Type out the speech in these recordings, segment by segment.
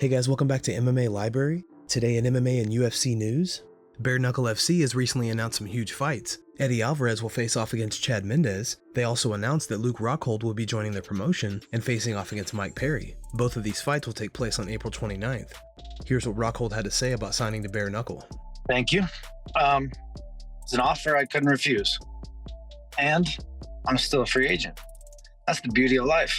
Hey guys, welcome back to MMA Library. Today in MMA and UFC news, Bare Knuckle FC has recently announced some huge fights. Eddie Alvarez will face off against Chad Mendes. They also announced that Luke Rockhold will be joining their promotion and facing off against Mike Perry. Both of these fights will take place on April 29th. Here's what Rockhold had to say about signing to Bare Knuckle. Thank you. It's an offer I couldn't refuse. And I'm still a free agent. That's the beauty of life.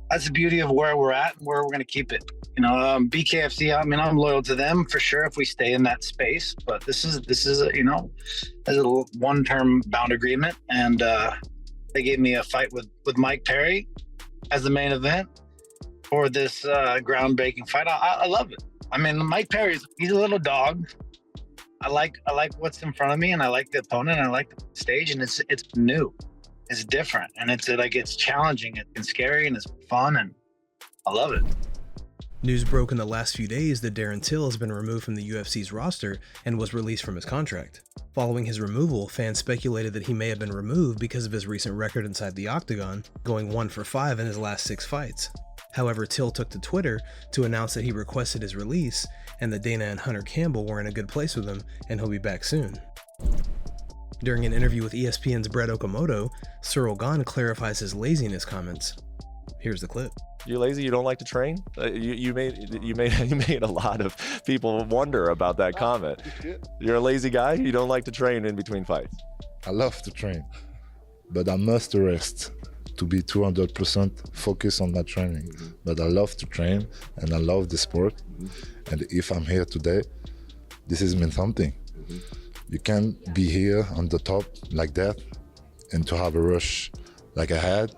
That's the beauty of where we're at and where we're going to keep it. You know, BKFC, I mean, I'm loyal to them for sure if we stay in that space. But this is a one-term bound agreement. And they gave me a fight with Mike Perry as the main event for this groundbreaking fight. I love it. I mean, Mike Perry's, he's a little dog. I like what's in front of me, and I like the opponent, and I like the stage, and it's new. It's different, and it's challenging, it's scary, and it's fun, and I love it. News broke in the last few days that Darren has been removed from the UFC's roster and was released from his contract. Following his removal, fans speculated that he may have been removed because of his recent record inside the octagon, going 1 for 5 in his last 6 fights. However, Till took to Twitter to announce that he requested his release and that Dana and Hunter Campbell were in a good place with him and he'll be back soon. During an interview with ESPN's Brett Okamoto, Ciryl Gane clarifies his laziness comments. Here's the clip. You're lazy? You don't like to train? You made a lot of people wonder about that comment. You're a lazy guy? You don't like to train in between fights? I love to train, but I must rest to be 200% focused on that training. But I love to train and I love the sport. And if I'm here today, this has meant something. You can't be here on the top like that and to have a rush like I had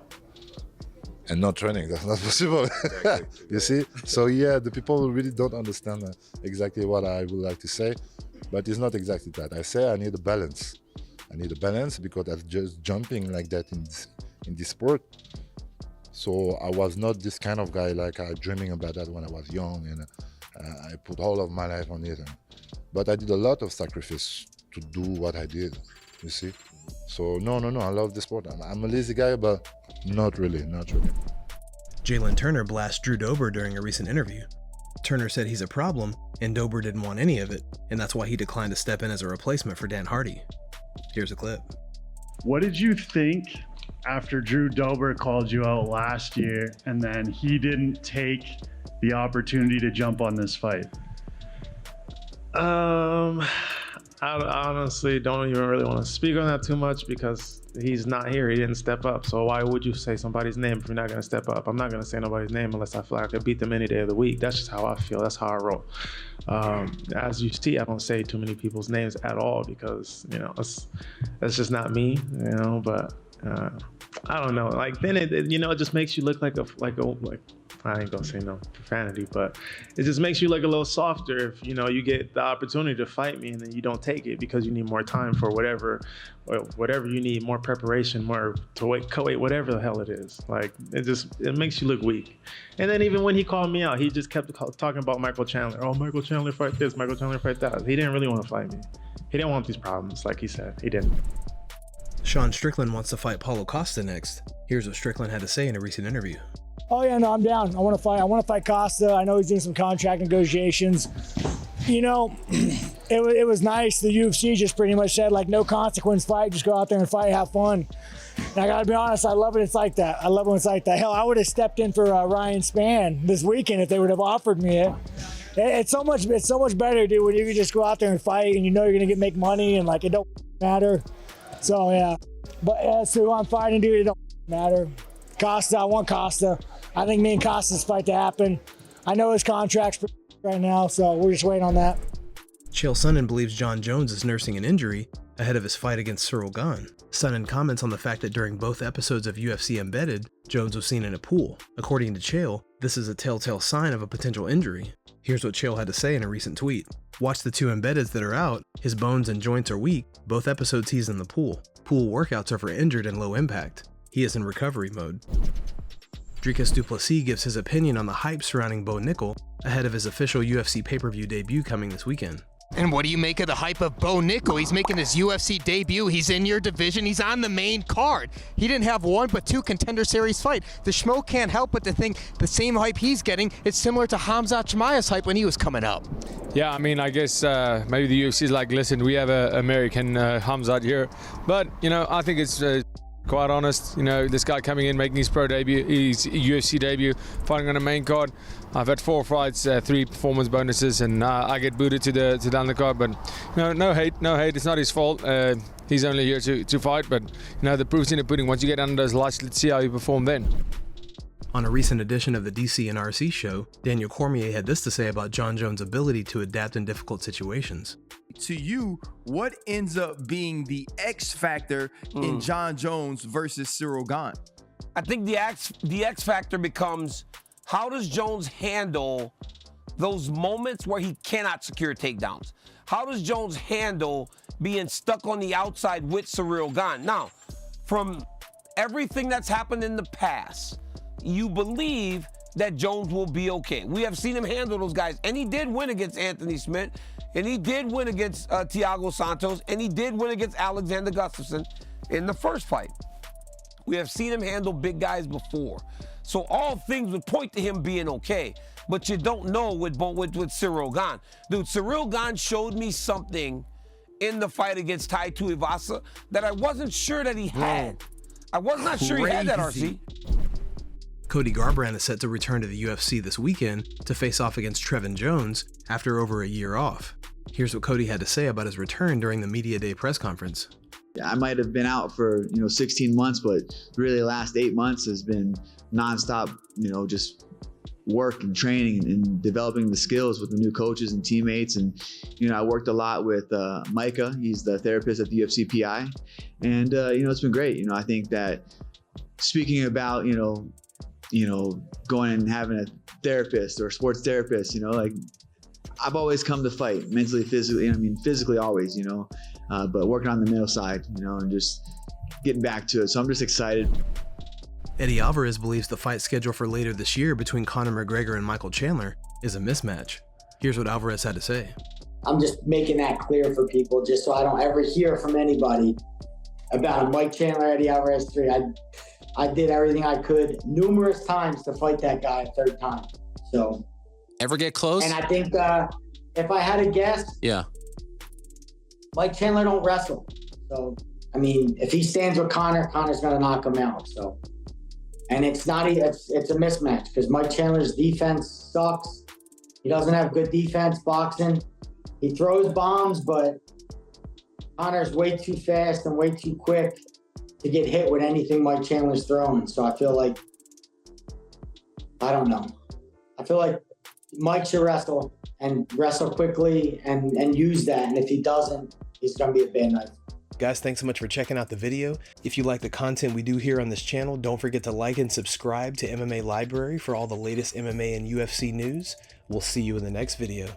and not training. That's not possible. You see? So yeah, the people really don't understand exactly what I would like to say, but it's not exactly that. I say I need a balance. I need a balance because I'm just jumping like that in this sport. So I was not this kind of guy like I dreaming about that when I was young, and I put all of my life on it. But I did a lot of sacrifice to do what I did, you see? So no, I love the sport. I'm a lazy guy, but not really. Jalin Turner blasts Drew Dober during a recent interview. Turner said he's a problem, and Dober didn't want any of it, and that's why he declined to step in as a replacement for Dan Hardy. Here's a clip. What did you think after Drew Dober called you out last year, and then he didn't take the opportunity to jump on this fight? I honestly don't even really want to speak on that too much because he's not here. He didn't step up. So why would you say somebody's name if you're not going to step up? I'm not going to say nobody's name unless I feel like I could beat them any day of the week. That's just how I feel. That's how I roll. As you see, I don't say too many people's names at all because, you know, that's just not me, you know, but I don't know. Like then it just makes you look like I ain't gonna say no profanity, but it just makes you look a little softer if, you know, you get the opportunity to fight me and then you don't take it because you need more time for whatever you need, more preparation, more to co-wait, whatever the hell it is. Like it makes you look weak. And then even when he called me out, he just kept talking about Michael Chandler. Oh, Michael Chandler fight this, Michael Chandler fight that. He didn't really want to fight me. He didn't want these problems, like he said. He didn't. Sean Strickland wants to fight Paulo Costa next. Here's what Strickland had to say in a recent interview. Oh yeah, no, I'm down. I want to fight Costa. I know he's doing some contract negotiations. You know, it was nice. The UFC just pretty much said like no consequence fight, just go out there and fight, have fun. And I gotta be honest, I love it. It's like that. I love when it's like that. Hell, I would have stepped in for Ryan Spann this weekend if they would have offered me it. It's so much better, dude, when you can just go out there and fight and you know you're gonna make money and like it don't matter. So yeah, but as to who I'm fighting, dude, it don't matter. Costa, I want Costa. I think me and Costa's fight to happen. I know his contract's right now, so we're just waiting on that. Chael Sonnen believes John Jones is nursing an injury ahead of his fight against Ciryl Gane. Sonnen comments on the fact that during both episodes of UFC Embedded, Jones was seen in a pool. According to Chael, this is a telltale sign of a potential injury. Here's what Chael had to say in a recent tweet. Watch the 2 Embeddeds that are out. His bones and joints are weak. Both episodes he's in the pool. Pool workouts are for injured and low impact. He is in recovery mode. Driscis du Plessis gives his opinion on the hype surrounding Nickal ahead of his official UFC pay-per-view debut coming this weekend. And what do you make of the hype of Bo Nickal? He's making his UFC debut. He's in your division. He's on the main card. He didn't have one but two Contender Series fight. The schmo can't help but to think the same hype he's getting, it's similar to Khamzat Chimaev's hype when he was coming up. Yeah, I mean, I guess maybe the UFC is like, listen, we have an American Khamzat here. But, you know, I think it's quite honest. You know, this guy coming in, making his pro debut, his UFC debut, fighting on a main card. I've had 4 fights, 3 performance bonuses, and I get booted to the undercard. But no hate. It's not his fault. He's only here to fight. But you know, the proof's in the pudding. Once you get under those lights, let's see how you perform then. On a recent edition of the DC and RC show, Daniel Cormier had this to say about Jon Jones' ability to adapt in difficult situations. To you, what ends up being the X factor in Jon Jones versus Ciryl Gane? I think the X factor becomes, how does Jones handle those moments where he cannot secure takedowns? How does Jones handle being stuck on the outside with Ciryl Gane? Now, from everything that's happened in the past, you believe that Jones will be okay. We have seen him handle those guys, and he did win against Anthony Smith, and he did win against Thiago Santos, and he did win against Alexander Gustafsson in the first fight. We have seen him handle big guys before. So all things would point to him being okay, but you don't know with Ciryl Gane. Dude, Ciryl Gane showed me something in the fight against Tai Tuivasa that I wasn't sure that he had. I was not sure he had that, RC. Cody Garbrandt is set to return to the UFC this weekend to face off against Trevin Jones after over a year off. Here's what Cody had to say about his return during the media day press conference. I might have been out for 16 months, but really the last 8 months has been nonstop, just work and training and developing the skills with the new coaches and teammates. And I worked a lot with Micah. He's the therapist at the UFC PI, and it's been great. I think that speaking about going and having a therapist or a sports therapist, like I've always come to fight mentally, physically. Physically always, but working on the mental side, and just getting back to it. So I'm just excited. Eddie Alvarez believes the fight schedule for later this year between Conor McGregor and Michael Chandler is a mismatch. Here's what Alvarez had to say. I'm just making that clear for people, just so I don't ever hear from anybody about a Mike Chandler, Eddie Alvarez 3. I did everything I could numerous times to fight that guy a third time. So ever get close? And I think if I had to guess, Mike Chandler don't wrestle. So if he stands with Conor, Conor's gonna knock him out. So, and it's a mismatch because Mike Chandler's defense sucks. He doesn't have good defense boxing. He throws bombs, but Conor's way too fast and way too quick to get hit with anything Mike Chandler's throwing. So I feel like, I don't know. I feel like Mike should wrestle and wrestle quickly and use that. And if he doesn't, he's going to be a bad knife. Guys, thanks so much for checking out the video. If you like the content we do here on this channel, don't forget to like and subscribe to MMA Library for all the latest MMA and UFC news. We'll see you in the next video.